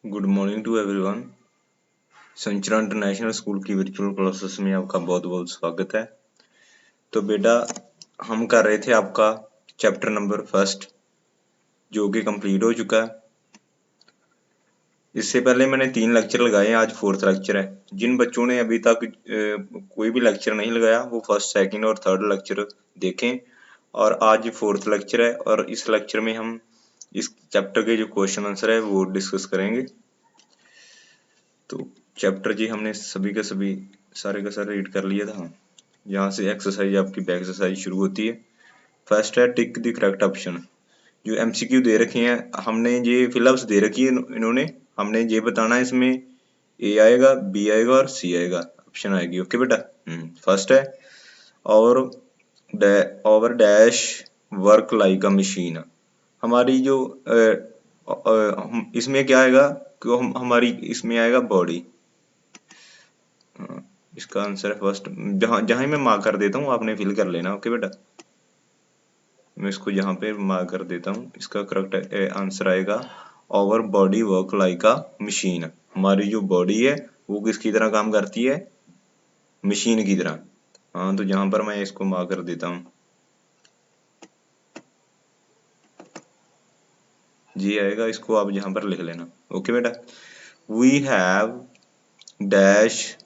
Good morning to everyone. Sanchara international school की virtual classes में आपका बहुत बहुत स्वागत है। तो बेटा हम कर रहे थे आपका चैप्टर नंबर फर्स्ट जो कि कंप्लीट हो चुका है। इससे पहले मैंने 3 लेक्चर लगाए हैं, आज 4th लेक्चर है। जिन बच्चों ने अभी तक कोई भी लेक्चर नहीं लगाया वो फर्स्ट, सेकंड और थर्ड लेक्चर देखें। और आज 4th लेक्चर है और इस लेक्चर में हम इस चैप्टर के जो क्वेश्चन आंसर है वो डिस्कस करेंगे। तो चैप्टर जी हमने सभी का सभी सारे का सारा रीड कर लिया था। यहाँ से एक्सरसाइज आपकी बैक एक्सरसाइज शुरू होती है। फर्स्ट है टिक द करेक्ट ऑप्शन। जो एमसीक्यू दे रखे हैं हमने ये फिलअप्स दे रखी है इन्होंने, हमने ये बताना है इसमें ए आएगा, बी आएगा और सी आएगा, ऑप्शन आएगी। ओके बेटा। फर्स्ट है और ओवर डैश वर्क लाइक अ मशीन। हमारी जो इसमें क्या आएगा कि हमारी इसमें आएगा बॉडी। इसका आंसर है फर्स्ट। जहां जहां मैं मार्क कर देता हूँ आपने फिल कर लेना। ओके बेटा, मैं इसको यहाँ पे मार्क कर देता हूँ। इसका करेक्ट आंसर आएगा ओवर बॉडी वर्क लाइक अ मशीन। हमारी जो बॉडी है वो किसकी तरह काम करती है? मशीन की तरह। हाँ, तो यहाँ पर मैं इसको मार्क कर देता हूँ, जी आएगा। इसको आप यहाँ पर लिख लेना। ओके बेटा। We have dash,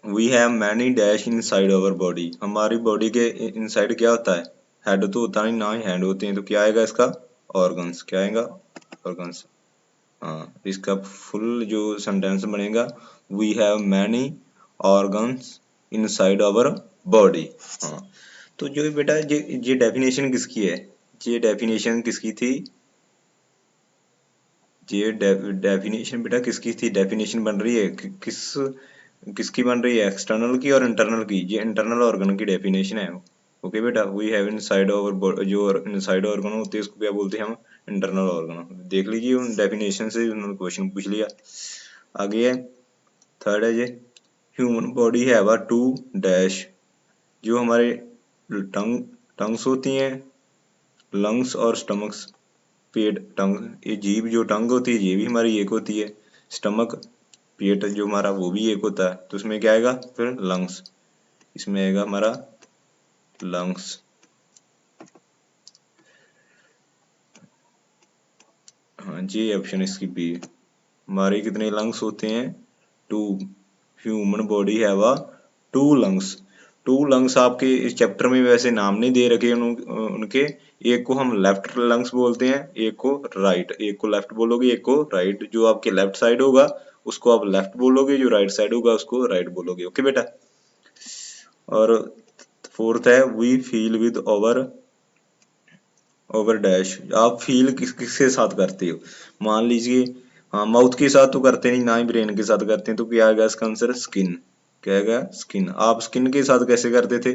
we have many dash inside our body. हमारी बॉडी के इनसाइड क्या होता है? हेड तो होता नहीं, ना ही हैंड होते हैं। तो क्या आएगा इसका? ऑर्गन्स। क्या आएगा? ऑर्गन्स। हाँ, इसका फुल जो सेंटेंस बनेगा we have many organs inside our body. हाँ, तो जो बेटा ये डेफिनेशन किसकी है? ये डेफिनेशन किसकी थी? ये डेफिनेशन बेटा किसकी थी? डेफिनेशन बन रही है किसकी बन रही है? एक्सटर्नल की और इंटरनल की। ये इंटरनल ऑर्गन की डेफिनेशन है। ओके बेटा, वी हैव इनसाइड ओवर, जो इनसाइड ऑर्गन होते हैं उसको क्या बोलते हैं हम? Internal organ. देख लीजिए उन डेफिनेशन से उन्होंने क्वेश्चन पूछ लिया। आगे है थर्ड है ये human body have a two dash. जो हमारे टंग्स होती हैं, लंग्स और स्टमक्स, पेट, टंग, ये जीभ जो टंग होती है ये भी हमारी एक होती है। स्टमक, पेट जो हमारा वो भी एक होता है। तो इसमें क्या आएगा फिर? लंग्स। इसमें आएगा हमारा लंग्स। हाँ जी, ऑप्शन इसकी बी। हमारे कितने लंग्स होते हैं? 2। Human body have a 2 lungs. 2 lungs आपके इस चैप्टर में वैसे नाम नहीं दे रखे उनके। एक को हम लेफ्ट लंग्स बोलते हैं, एक को राइट। एक को लेफ्ट बोलोगे, एक को राइट। जो आपके लेफ्ट साइड होगा उसको आप लेफ्ट बोलोगे, जो राइट साइड होगा उसको राइट बोलोगे। ओके बेटा। और फोर्थ है we feel with our dash. आप फील किसके साथ करते हो? मान लीजिए, हाँ, माउथ के साथ तो करते नहीं, ना ही ब्रेन के साथ करते हैं। तो क्या आएगा इसका आंसर? स्किन। क्या आएगा? स्किन। आप स्किन के साथ कैसे करते थे?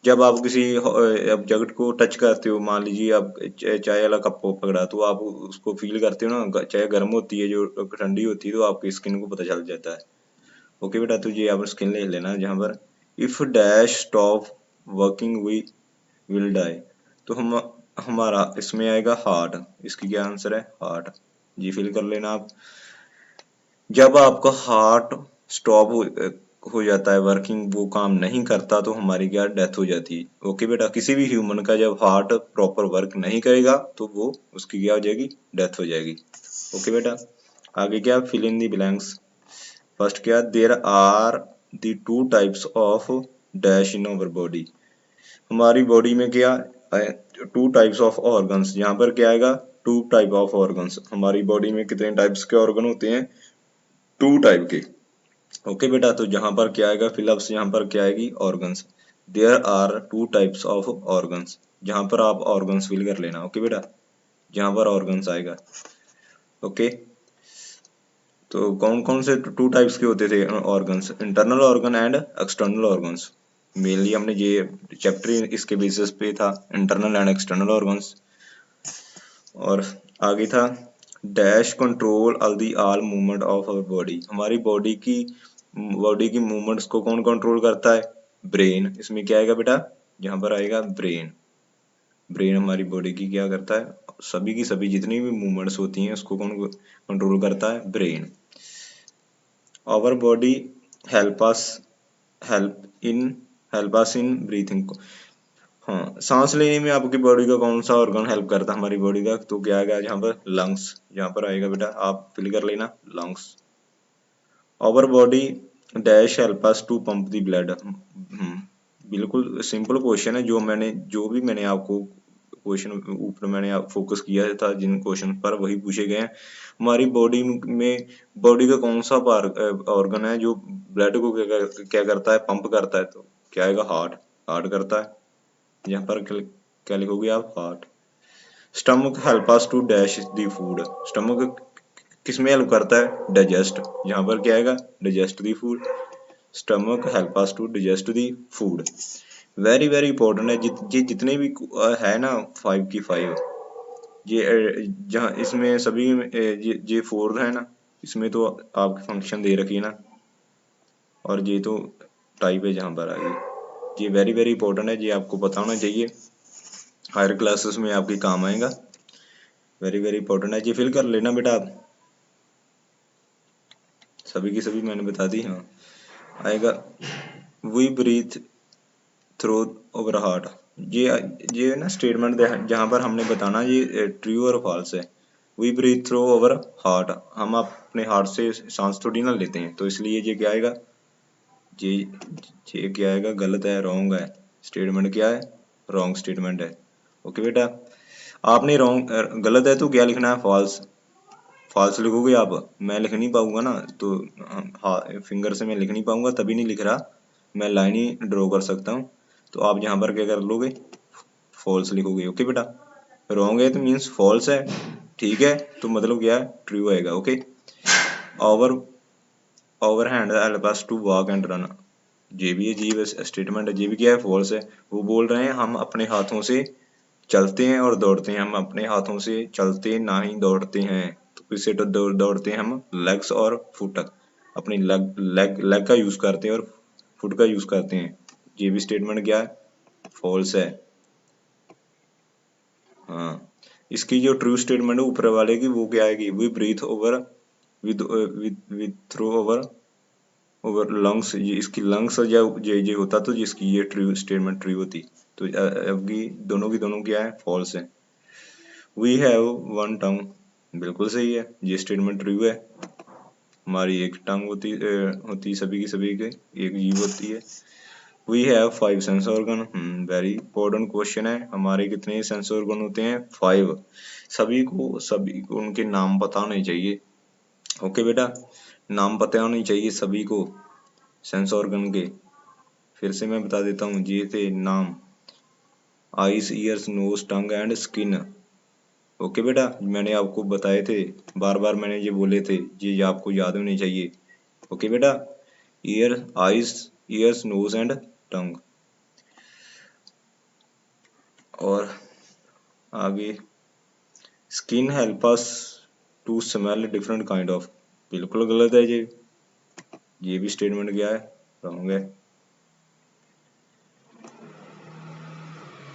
जब आप किसी ऑब्जेक्ट को टच करते हो, मान लीजिए आप चाय वाला कप पकड़ा, तो आप उसको फील करते हो ना। चाय गर्म होती है, जो ठंडी होती है, तो आपकी स्किन को पता चल जाता है। ओके बेटा, तो ये आप स्किन ले लेना। जहाँ पर if dash stop working we will die. तो हम हमारा इसमें आएगा हार्ट। इसकी क्या आंसर है? हार्ट। जी फिल कर लेना आप। जब आपका हार्ट स्टॉप हो जाता है, वर्किंग, वो काम नहीं करता, तो हमारी क्या? डेथ हो जाती है। ओके बेटा, किसी भी ह्यूमन का जब हार्ट प्रॉपर वर्क नहीं करेगा तो वो उसकी क्या हो जाएगी? डेथ हो जाएगी। ओके बेटा। आगे क्या? Fill in the blanks. First क्या? There are the 2 types of dash in our body. हमारी बॉडी में क्या? 2 टाइप्स ऑफ ऑर्गन्स। यहाँ पर क्या आएगा? 2 टाइप ऑफ ऑर्गन्स। हमारी बॉडी में कितने टाइप्स के ऑर्गन होते हैं? 2 टाइप के। ओके बेटा, तो जहां पर क्या आएगा फिलअप्स, यहाँ पर क्या आएगी? Organs. There are 2 types of organs. जहां पर आप ऑर्गन्स फिल कर लेना। ओके बेटा, जहां पर ऑर्गन्स आएगा। ओके, तो कौन कौन से 2 टाइप्स के होते थे organs? Internal organ and external organs. Mainly हमने ये चैप्टर इसके बेसिस पे था, इंटरनल एंड एक्सटर्नल ऑर्गन्स। और आगे था dash control all movement of our body. हमारी बॉडी की मूवमेंट्स को कौन कंट्रोल करता है? ब्रेन। इसमें क्या आएगा बेटा? यहाँ पर आएगा ब्रेन। ब्रेन हमारी बॉडी की क्या करता है? सभी की सभी जितनी भी मूवमेंट्स होती हैं उसको कौन कंट्रोल करता है? Brain. Our body help us help us in breathing. हाँ, सांस लेने में आपकी बॉडी का कौन सा ऑर्गन हेल्प करता है हमारी बॉडी का? तो क्या आएगा यहाँ पर? लंग्स। यहाँ पर आएगा बेटा, आप फिल कर लेना, lungs. Our body dash help us to pump the blood. बिल्कुल सिंपल क्वेश्चन है, जो भी मैंने आपको क्वेश्चन ऊपर मैंने फोकस किया था, जिन क्वेश्चन पर वही पूछे गए हैं। हमारी बॉडी में बॉडी का कौन सा ऑर्गन है जो ब्लड को क्या करता है? पंप करता है। तो क्या आएगा? हार्ट। हार्ट करता है। यहाँ पर क्या लिखोगे आप? Heart. Stomach help us to dash the food. Stomach किसमें हेल्प करता है? डाइजेस्ट। यहाँ पर क्या आएगा? Digest the food. Stomach help us to digest the food. Very very important है। ये जितने भी है ना 5 की 5, ये जहाँ इसमें सभी ये 4 है ना, इसमें तो आपके फंक्शन दे रखी है ना, और ये तो टाइप है जहाँ पर आ गई। ये वेरी वेरी इंपॉर्टेंट है, ये आपको पता होना चाहिए, हायर क्लासेस में आपके काम आएगा। वेरी वेरी इंपॉर्टेंट है, ये फिल कर लेना बेटा आप। सभी की सभी मैंने बता दी। हाँ, आएगा we breathe through our heart. ये ना स्टेटमेंट जहाँ पर हमने बताना ये ट्रू और फॉल्स है। We breathe through our heart, हम अपने हार्ट से सांस थोड़ी ना लेते हैं, तो इसलिए ये क्या आएगा? ये क्या आएगा? गलत है, रॉन्ग है। स्टेटमेंट क्या है? रॉन्ग स्टेटमेंट है। ओके बेटा, आपने रॉन्ग गलत है तो क्या लिखना है? फॉल्स। फॉल्स लिखोगे आप, मैं लिख नहीं पाऊंगा ना, तो हाँ फिंगर से मैं लिख नहीं पाऊंगा, तभी नहीं लिख रहा, मैं लाइन ही ड्रॉ कर सकता हूँ। तो आप यहाँ पर क्या कर लोगे? फॉल्स लिखोगे। ओके बेटा, रॉन्ग है तो मीन्स फॉल्स है, ठीक है, तो मतलब क्या है? ट्रू आएगा। Okay, our our hand help us to walk and run. ये भी है, जी बस स्टेटमेंट है, ये भी क्या है? फॉल्स है। वो बोल रहे हैं हम अपने हाथों से चलते हैं और दौड़ते हैं, हम अपने हाथों से चलते ना ही दौड़ते हैं। तो किससे दौड़ते हैं? हम लेग्स और फुट, अपनी लेग का यूज करते हैं और फुट का यूज करते हैं। ये भी स्टेटमेंट क्या है? फॉल्स है। हाँ, इसकी जो ट्रू स्टेटमेंट है ऊपर वाले की, वो क्या आएगी? We breathe our with through our our lungs. ये इसकी लंग्स ये होता तो जिसकी ये ट्रू स्टेटमेंट ट्रू होती। तो अब की दोनों क्या है? फॉल्स है। वी हैव वन टंग, बिल्कुल सही है, ये स्टेटमेंट ट्रू है। हमारी एक टंग होती सभी की सभी के, एक जीभ होती है। We have 5 sense organ. Very important question है, हमारे कितने सेंस ऑर्गन होते हैं? 5। सभी को उनके नाम पता होने चाहिए। ओके बेटा, नाम पता होने चाहिए सभी को सेंस ऑर्गन के। फिर से मैं बता देता हूँ, ये थे नाम: eyes, ears, nose, tongue and skin. Okay बेटा, मैंने आपको बताए थे, बार बार मैंने ये बोले थे, ये आपको याद होने चाहिए। ओके बेटा, eyes, ears, nose and tongue. और आगे, skin help us to smell different kind of. बिल्कुल गलत है ये भी स्टेटमेंट क्या है? रॉन्ग है।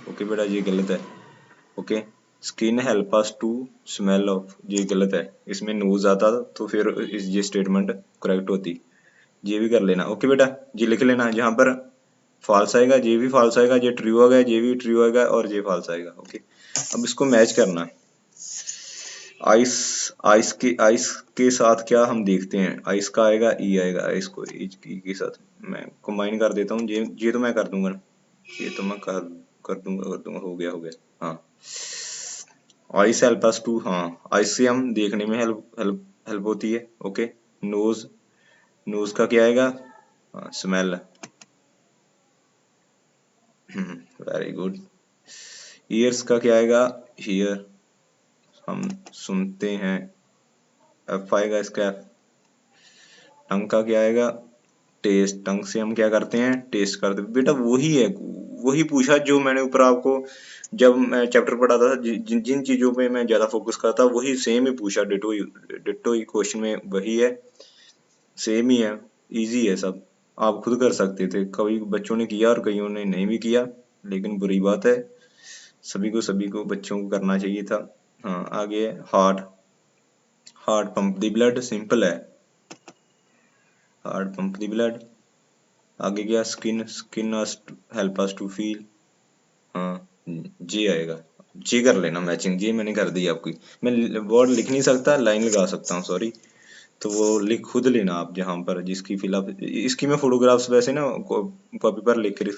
ओके बेटा, ये गलत है। Okay, skin help us to smell of, ये गलत है, इसमें नोज आता तो फिर ये स्टेटमेंट करेक्ट होती। ये भी कर लेना। ओके बेटा, ये लिख लेना, जहाँ पर फॉल्स आएगा ये भी फॉल्स आएगा, ये ट्रू आएगा ये भी ट्रू आएगा, और ये फॉल्स आएगा। ओके, अब इसको मैच करना है। आइस आइस के साथ क्या हम देखते हैं? आइस का आएगा ई, आएगा आइस को ई के साथ मैं कंबाइन कर देता हूँ। ये तो मैं कर दूंगा, ये तो मैं कर दूंगा, हो गया। हाँ, आइस हेल्प अस टू, हाँ आइस से हम देखने में हेल्प होती है। ओके, नोज, नोज का क्या आएगा? स्मेल। Very good. ईयर्स का क्या आएगा? हियर, हम सुनते हैं, एफ आएगा इसका एफ। टंग का क्या आएगा? टेस्ट, टंग से हम क्या करते हैं? टेस्ट करते हैं। बेटा वही है, वही पूछा जो मैंने ऊपर आपको जब मैं चैप्टर पढ़ा था, जिन जिन चीजों पे मैं ज्यादा फोकस करता, वही सेम ही पूछा, डिटो ही क्वेश्चन में वही है, सेम ही है, इजी है सब, आप खुद कर सकते थे। कई बच्चों ने किया और कईयों ने नहीं भी किया, लेकिन बुरी बात है, सभी को बच्चों को करना चाहिए था, हाँ आगे heart, heart pump the blood, simple है, हार्ट पंप द ब्लड। आगे क्या, skin, skin help us to feel, हाँ जी आएगा, जी कर लेना मैचिंग, जी मैंने कर दी आपकी। मैं वर्ड लिख नहीं सकता, लाइन लगा सकता हूँ, सॉरी। तो वो लिख खुद लेना आप जहाँ पर जिसकी फिलअप, इसकी मैं फोटोग्राफ्स वैसे ना कॉपी पर लिख कर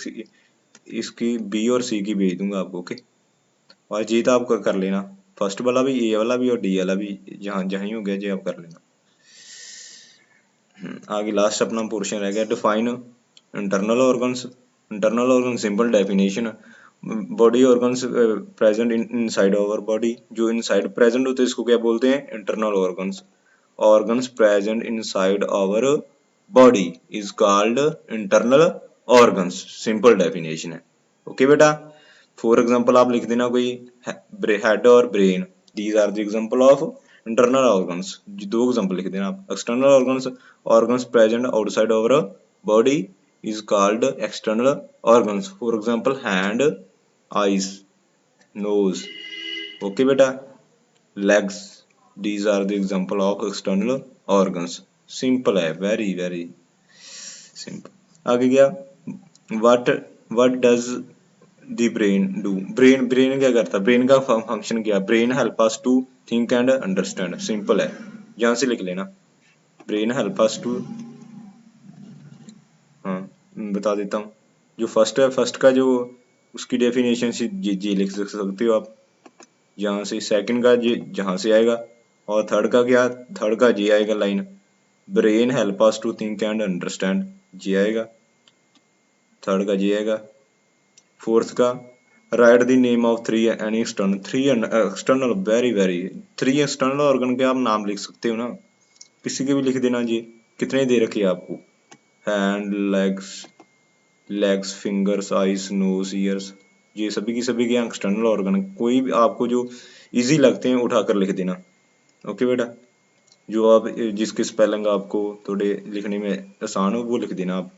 इसकी बी और सी की भेज दूंगा आपको, ओके। और जी तो आप कर लेना, फर्स्ट वाला भी, ए वाला भी और डी वाला भी, जहाँ जहाँ ही हो गया जी आप कर लेना। आगे लास्ट अपना पोर्शन रह गया, define internal organs. Internal organ simple definition, body organs present inside our body, जो इनसाइड प्रेजेंट होते हैं इसको क्या बोलते हैं, internal organs. Organs present inside our body is called internal organs, simple definition है, ओके बेटा। फॉर एग्जाम्पल आप लिख देना कोई हेड और brain, these are the example of internal organs, दो एग्जाम्पल लिख देना आप। External organs, organs present outside our body is called external organs, for example hand, eyes, nose, okay beta। legs, these are the example of external organs, simple है, very very simple। आगे क्या, what does the brain do, brain क्या करता है, brain का function क्या, brain help us to think and understand, simple है, यहाँ से लिख लेना, brain help us to, हाँ बता देता हूँ। जो फर्स्ट है, फर्स्ट का जो उसकी डेफिनेशन से जी लिख सकते हो आप, यहाँ से सेकंड का जी जहाँ से आएगा, और थर्ड का क्या, थर्ड का जी आएगा line, brain help us to think and understand, G आएगा, थर्ड का जी आएगा। फोर्थ का, right the name of three any external, three external, very very, three external organ के आप नाम लिख सकते हो ना, किसी के भी लिख देना जी, कितने दे रखे आपको, hand, legs, fingers, eyes, nose, ears, ये सभी की सभी के एक्सटर्नल ऑर्गन, कोई भी आपको जो इजी लगते हैं उठाकर लिख देना, ओके बेटा। जो आप जिसके स्पेलिंग आपको थोड़े लिखने में आसान हो वो लिख देना आप,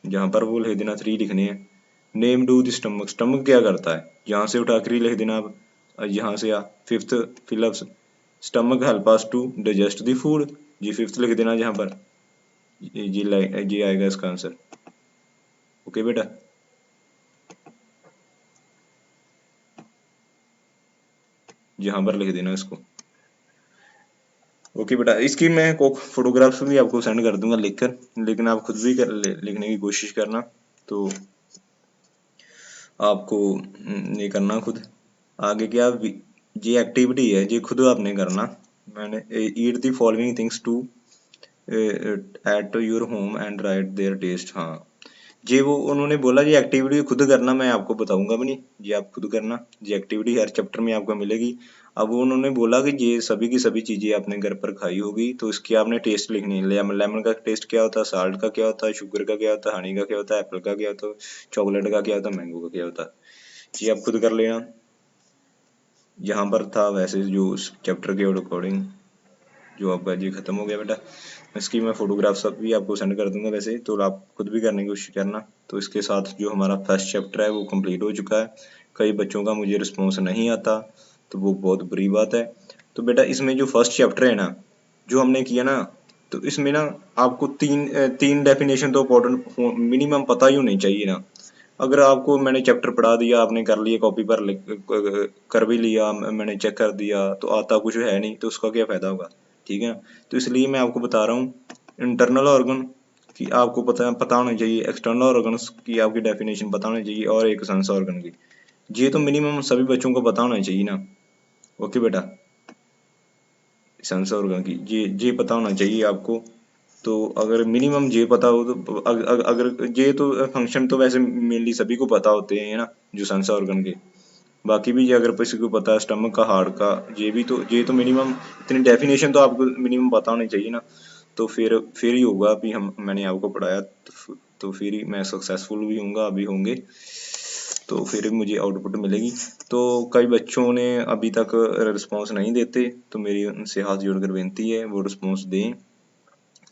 जहाँ पर वो लिख देना, थ्री लिखने हैं। Name do the stomach, stomach क्या करता है, यहाँ से उठाकर ही लिख देना आप, यहाँ से आ। Fifth fill ups, stomach help us to digest the food, G fifth लिख देना जहाँ पर, जी आएगा इसका आंसर, ओके बेटा। यहाँ पर लिख देना इसको, ओके बेटा। इसकी मैं फोटोग्राफ्स भी आपको सेंड कर दूंगा लिखकर, लेकिन आप खुद भी लिखने की कोशिश करना, तो आपको ये करना खुद। आगे क्या, ये एक्टिविटी है, ये खुद आपने करना। मैंने eat the following things to at your home and write their taste, हाँ जी वो उन्होंने बोला जी एक्टिविटी खुद करना, मैं आपको बताऊंगा भी नहीं, जी आप खुद करना, जी एक्टिविटी हर चैप्टर में आपको मिलेगी। अब उन्होंने बोला कि ये सभी की सभी चीजें आपने घर पर खाई होगी, तो इसकी आपने टेस्ट लिखनी है, लेमन का टेस्ट क्या होता है, साल्ट का क्या होता है, शुगर का क्या होता है, हनी का क्या होता है, एप्पल का क्या होता है, चॉकलेट का क्या होता है, मैंगो का क्या होता है, जी आप खुद कर लेना। यहाँ पर था वैसे जो चैप्टर के अकॉर्डिंग जो आपका जी खत्म हो गया बेटा। इसकी मैं फोटोग्राफ सब भी आपको सेंड कर दूंगा वैसे, तो आप खुद भी करने की कोशिश करना। तो इसके साथ जो हमारा फर्स्ट चैप्टर है वो कंप्लीट हो चुका है। कई बच्चों का मुझे रिस्पॉन्स नहीं आता, तो वो बहुत बुरी बात है। तो बेटा इसमें जो फर्स्ट चैप्टर है ना, जो हमने किया ना, तो इसमें ना आपको तीन डेफिनेशन तो इम्पोर्टेंट मिनिमम पता ही होनी चाहिए ना। अगर आपको मैंने चैप्टर पढ़ा दिया, आपने कर लिया, कॉपी पर कर भी लिया, मैंने चेक कर दिया, तो आता कुछ है नहीं, तो उसका क्या फायदा होगा, ठीक है ना। तो इसलिए मैं आपको बता रहा हूँ इंटरनल ऑर्गन की आपको पता होना चाहिए, एक्सटर्नल ऑर्गन्स की आपकी डेफिनेशन पता होनी चाहिए, और एक सेंस ऑर्गन की, ये तो मिनिमम सभी बच्चों को पता होना चाहिए ना, ओके बेटा। सेंस ऑर्गन की ये पता होना चाहिए आपको। तो अगर मिनिमम ये पता हो तो अगर ये तो फंक्शन तो वैसे मेनली सभी को पता होते हैं ना, जो सेंस ऑर्गन के। बाकी भी ये अगर किसी को पता है स्टमक का, हार्ट का, ये तो मिनिमम इतनी डेफिनेशन तो आपको मिनिमम पता होनी चाहिए ना। तो फिर ही होगा अभी मैंने आपको पढ़ाया, तो फिर ही मैं सक्सेसफुल भी होऊंगा, अभी होंगे, तो फिर मुझे आउटपुट मिलेगी। तो कई बच्चों ने अभी तक रिस्पॉन्स नहीं देते, तो मेरी उनसे हाथ जोड़कर विनती है वो रिस्पॉन्स दें।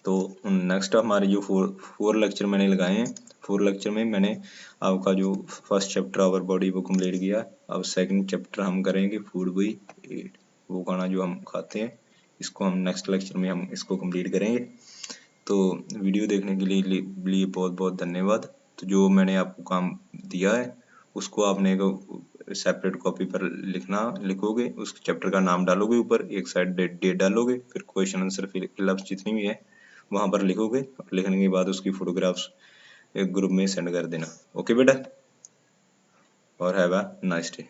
तो नेक्स्ट हमारे जो फोर लेक्चर मैंने लगाए हैं, 4 लेक्चर में मैंने आपका जो फर्स्ट चैप्टर आवर बॉडी वो कंप्लीट किया। अब सेकंड चैप्टर हम करेंगे फूड वी ईट, वो खाना जो हम खाते हैं, इसको हम नेक्स्ट लेक्चर में हम इसको कंप्लीट करेंगे। तो वीडियो देखने के लिए बहुत बहुत धन्यवाद। तो जो मैंने आपको काम दिया है उसको आपने एक सेपरेट कॉपी पर लिखोगे, उस चैप्टर का नाम डालोगे, ऊपर एक साइड डेट डालोगे, फिर क्वेश्चन आंसर फिलअप जितनी भी है वहां पर लिखोगे, और लिखने के बाद उसकी फोटोग्राफ्स एक ग्रुप में सेंड कर देना। ओके बेटा, और हैव अ नाइस डे।